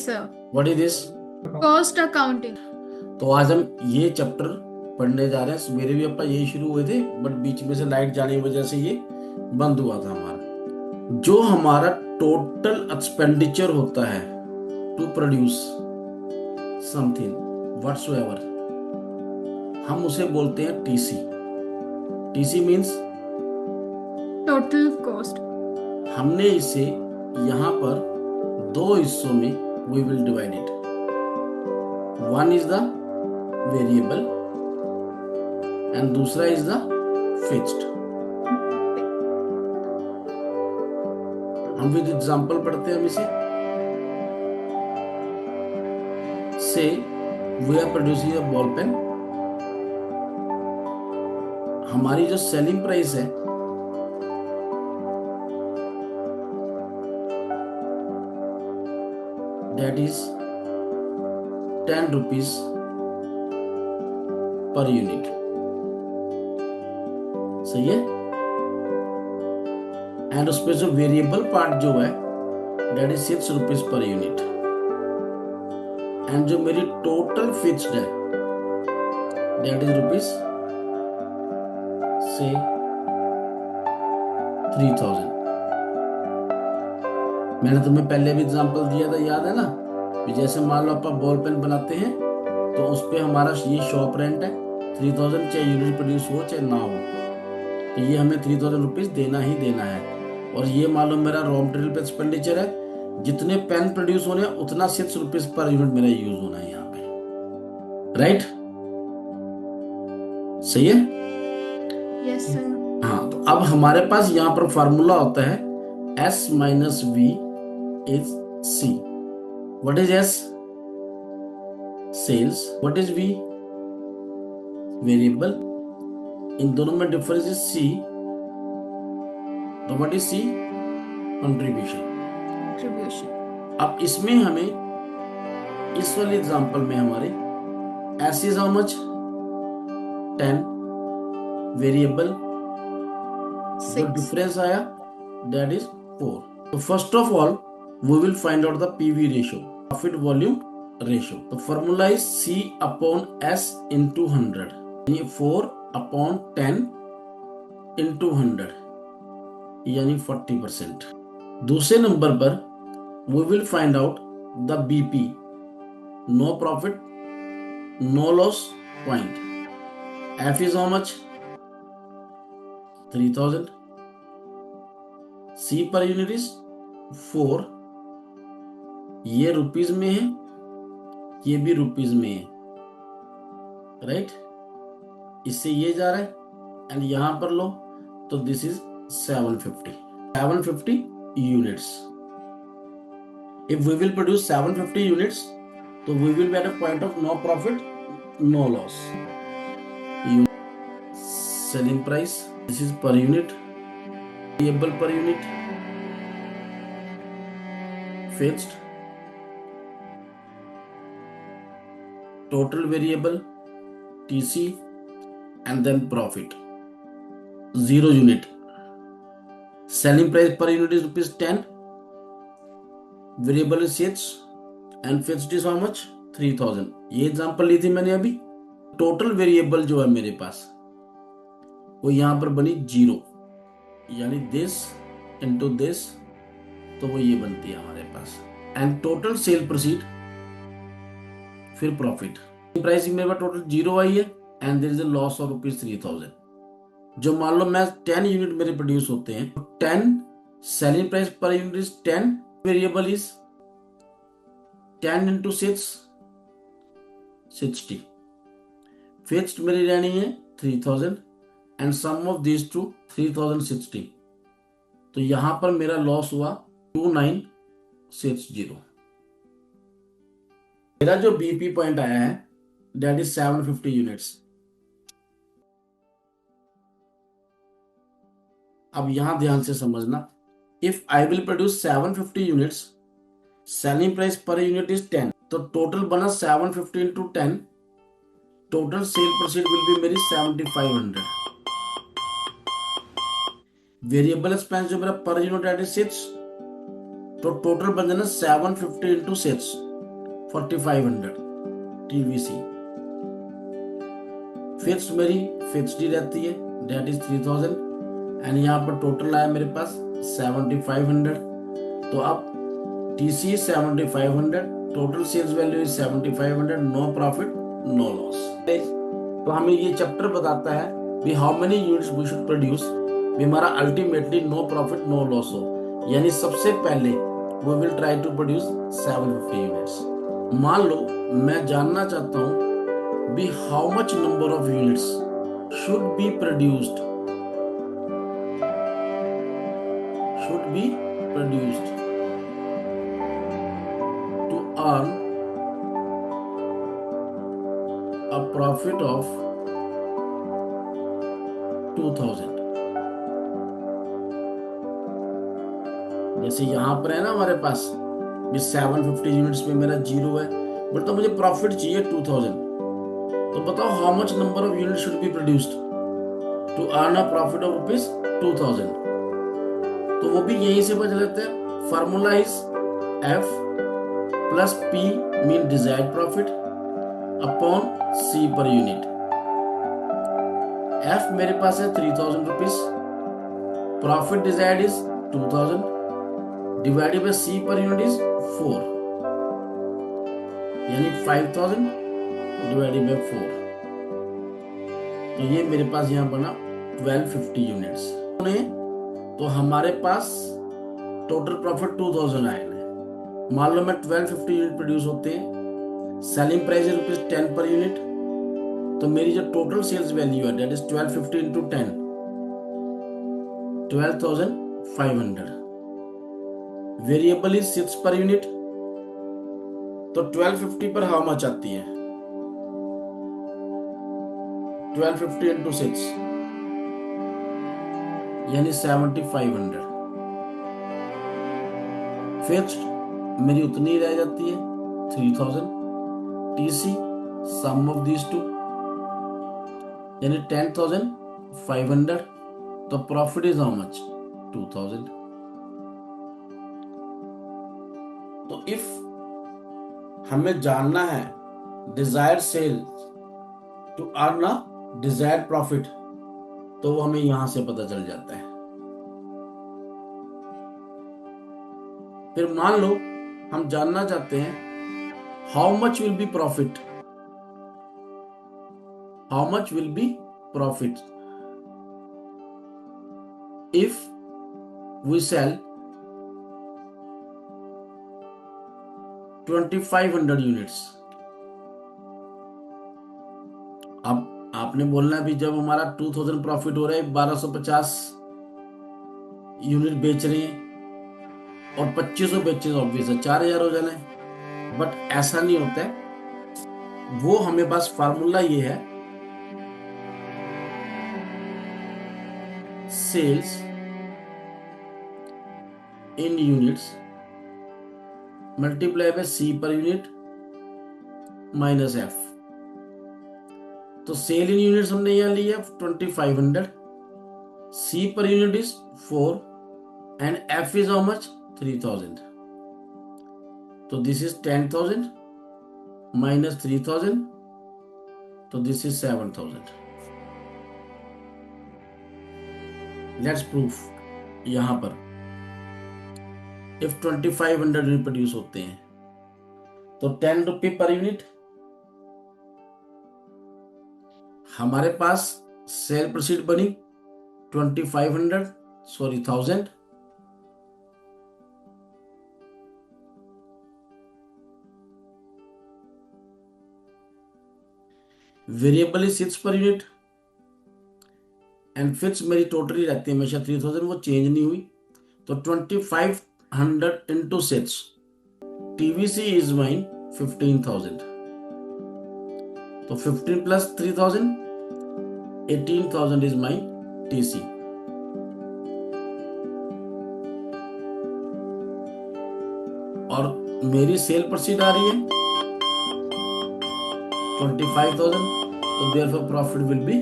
Yes, sir. What is this? Cost accounting. तो आज हम ये चैप्टर पढ़ने जा रहे हैं। मेरे भी अपना यही शुरू हुए थे, बट बीच में से लाइट जाने की वजह से ये बंद हुआ था हमारा। जो हमारा टोटल एक्सपेंडिचर होता है टू प्रोड्यूस समथिंग व्हाटसोएवर, हम उसे बोलते हैं TC. TC means Total cost. हमने इसे यहाँ पर दो हिस्सों में we will divide it. One is the variable and दूसरा इज द फिक्स्ड। हम विद एग्जांपल पढ़ते हैं हम इसे। Say we are producing a ball pen. हमारी जो सेलिंग प्राइस है that is 10 rupees per unit। सही है। एंड उसमें जो वेरिएबल पार्ट जो है that is 6 rupees per unit। And जो मेरी टोटल फिक्स्ड है that is rupees से 3000। मैंने तुम्हें पहले भी एग्जांपल दिया था, याद है ना? कि जैसे मान लो आप बॉल पेन बनाते हैं तो उस पे हमारा ये शॉप रेंट है 3000, चाहे यूनिट प्रोड्यूस हो चाहे ना हो, तो ये हमें 3000 रुपीज देना ही देना है। और ये मान लो मेरा रॉ मटेरियल पे एक्सपेंडिचर है, जितने पेन प्रोड्यूस होने हैं उतना 6 रुपीज पर यूनिट मेरा यूज होना है यहाँ पे। राइट? सही है? Yes, sir. हाँ, तो अब हमारे पास यहाँ पर फार्मूला होता है S minus V is C। What is S? Sales। What is V? Variable। इन दोनों में डिफरेंस है C। तो what is C? Contribution। Contribution. अब इसमें हमें इस वाले एग्जांपल में हमारे S is how much? 10। Variable जो 6. डिफरेंस आया that is 4। So first of all we will find out the PV ratio, profit volume ratio। तो formula is C upon S into 100, यानी 4 upon 10 into 100, यानी 40%। दूसरे number पर we will find out the BP, no profit no loss point। F is how much? 3000। C per unit is 4। ये rupees में है, ये भी रुपीज में है। राइट? इससे ये जा रहा है एंड यहां पर लो तो this is 750 units. If we will produce 750 units तो we will be at a point of no profit no loss. Selling price this is per unit, variable per unit, fixed, total variable TC, and then profit 0 unit। selling price per unit is rupees 10, variable is 6 and fixed is how much? 3000। ये example ली थी मैंने अभी। Total variable जो है मेरे पास वो यहां पर बनी 0, यानी दिस इनटू दिस, तो वो ये बनती है हमारे पास। एंड टोटल सेल प्रोसीड, फिर प्रॉफिट। प्राइसिंग मेरे पास टोटल 0 आई है and there is a loss of rupees 3000। जो मान लो मैं 10 यूनिट मेरे प्रोड्यूस होते हैं, 10 selling price per unit is 10, variable is 10 into 6 60, fixed मेरी रहनी है 3000 and sum of this two 3060। तो यहां पर मेरा लॉस हुआ 2960। मेरा जो बीपी पॉइंट आया है दैट इज 750 यूनिट्स। अब यहां ध्यान से समझना, if I will produce 750 units, selling price per unit is 10, तो टोटल बना 750 into 10, total sale proceed will be मेरी 7500। वेरिएबल एक्सपेंस जो मेरा पर यूनिट दैट इज 6, तो टोटल बन जाना 750 into 6, 4500 TVC। फिक्स मेरी फिक्स्ड ही रहती है, डेट इज 3000, एंड यहाँ पर टोटल आया मेरे पास 7500। तो अब TC 7500, total sales value is 7500, no profit no loss. तो हमें ये चैप्टर बताता है भी how many units we should produce भी हमारा ultimately no profit no loss हो। यानी सबसे पहले we will try to produce 750 units. मान लो मैं जानना चाहता हूं भी how much number of units should be produced to earn a profit of 2000। जैसे यहां पर है ना हमारे पास भी 750 यूनिट्स में मेरा 0 है, बट तो मुझे प्रॉफिट चाहिए 2000। तो बताओ how much number of unit should be produced to earn a profit of rupees 2000। तो वो भी यहीं से बच लेते हैं। Formula is F plus P mean desired profit upon C per unit. F मेरे पास है 3000 rupees, profit desired is 2000 divided by C per unit is 4, यानी 5000 डिवाइडेड बाय 4। तो ये मेरे पास यहाँ बना 1250 यूनिट्स। तो हमारे पास टोटल प्रॉफिट 2000 आए हैं। मान लो मैं 1250 यूनिट प्रोड्यूस होते हैं, सेलिंग प्राइस है ₹10 पर यूनिट, तो मेरी जो टोटल सेल्स वैल्यू है that is 1250 into 10, 12,500। Variable is 6 per unit, तो 1250 पर हाउ मच आती है? 1250 इंटू 6 यानी 7500। फिक्स्ड मेरी उतनी रह जाती है 3000। TC sum of these two यानी 10,500। तो प्रॉफिट इज हाउ मच? 2000। तो इफ हमें जानना है desired sale to earn a desired profit, तो वो हमें यहां से पता चल जाता है। फिर मान लो हम जानना चाहते हैं how much will be profit, how much will be profit if we sell 2500 units. अब आपने बोलना है भी जब हमारा 2000 प्रॉफिट हो रहा है, 1250 यूनिट बेच रहे हैं और 2500 बेचे, ऑब्वियस है 4000 हो जाना है। बट ऐसा नहीं होता है। वो हमें पास फार्मूला ये है, sales in units multiply by C per unit minus F। तो सेल इन यूनिट्स हमने यहां लिया 2500, C per unit is 4 and F is how much? 3000। तो दिस इज 10,000 माइनस 3000, तो दिस इज 7000। Let's proof. यहां पर इफ 2500 यूनिट प्रोड्यूस होते हैं तो 10 रुपये पर यूनिट हमारे पास सेल प्रोसीड बनी 1000। Variable is 6 per unit and fix मेरी टोटल ही रहती है हमेशा 3000, वो चेंज नहीं हुई। तो 2500 इंटू 6, TVC इज माइन 15,000। तो 15 प्लस 3000 18,000 इज माइन TC। और मेरी सेल प्रोसीड आ रही है 25,000, तो देयरफॉर प्रॉफिट विल बी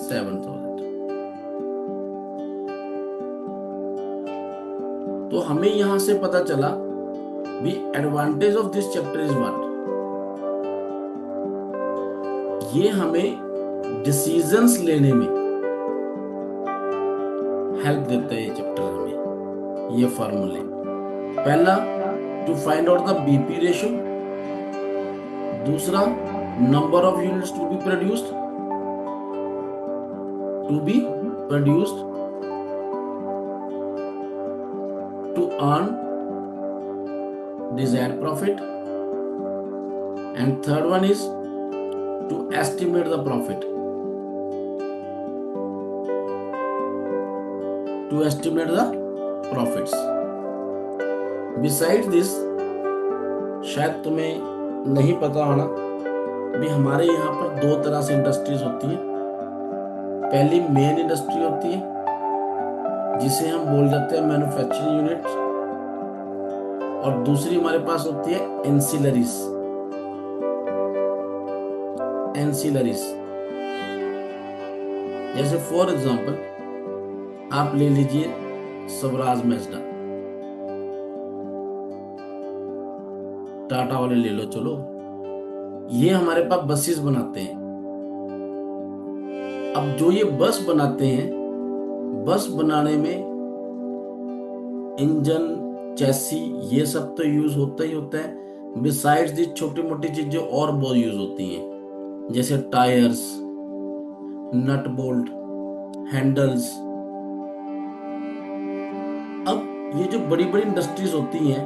7,000। तो हमें यहां से पता चला भी advantage of this chapter is what? ये हमें डिसीजंस लेने में हेल्प देता है ये चैप्टर हमें, ये फॉर्मूले। पहला, to find out the BP ratio. दूसरा, number of units to be produced to earn desired profit, and third one is to estimate the profit, profits. Besides this, शायद तुम्हें नहीं पता होना भी हमारे यहाँ पर दो तरह से इंडस्ट्रीज होती है। पहली मेन इंडस्ट्री होती है जिसे हम बोल जाते हैं मैन्युफैक्चरिंग यूनिट, और दूसरी हमारे पास होती है एंसिलरीज। जैसे फॉर एग्जांपल आप ले लीजिए स्वराज मैजडा, टाटा वाले ले लो, चलो ये हमारे पास बसेस बनाते हैं। अब जो ये बस बनाते हैं, बस बनाने में इंजन, चैसी, ये सब तो यूज होता ही होता है। बिसाइड्स दी छोटी मोटी चीजें और बहुत यूज होती हैं, जैसे टायर्स, नट बोल्ट, हैंडल्स। अब ये जो बड़ी बड़ी इंडस्ट्रीज होती हैं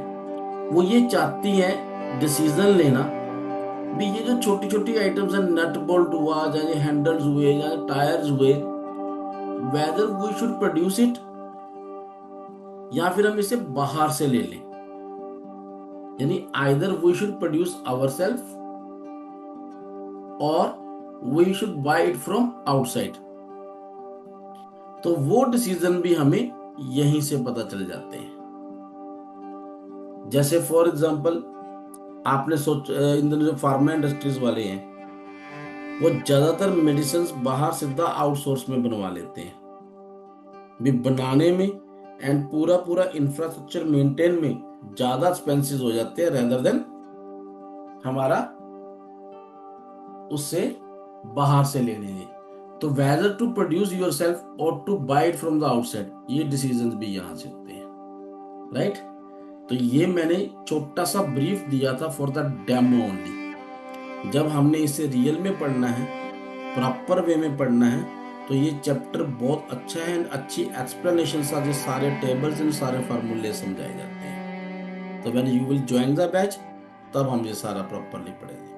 वो ये चाहती हैं डिसीजन लेना भी ये जो छोटी छोटी आइटम्स हैं, नट बोल्ट हुआ, चाहे हैंडल्स हुए, चाहे टायर्स हुए, whether we should produce it या फिर हम इसे बाहर से ले लें। यानी either we should produce ourselves और we should buy it from outside. तो वो डिसीजन भी हमें यहीं से पता चल जाते हैं। जैसे फॉर एग्जांपल आपने इन दोनों जो फार्मा इंडस्ट्रीज वाले हैं वो ज्यादातर मेडिसिन बाहर सीधा आउटसोर्स में बनवा लेते हैं भी बनाने में, एंड पूरा इंफ्रास्ट्रक्चर मेंटेन में ज्यादा एक्सपेंसेस हो जाते हैं रेदर देन हमारा उससे बाहर से लेने में। तो वेदर टू प्रोड्यूस योरसेल्फ और to buy it from the outside, ये डिसीजंस भी यहां से होते हैं, राइट। तो ये मैंने छोटा सा ब्रीफ दिया था फॉर द डेमो ओनली। जब हमने इसे रियल में पढ़ना है, प्रॉपर वे में पढ़ना है, तो ये चैप्टर बहुत अच्छा है, अच्छी एक्सप्लेनेशन साथ सारे टेबल्स एंड सारे फार्मूले समझाए जाते हैं। तो when you will join the batch तब हम ये सारा प्रॉपरली पढ़ेंगे।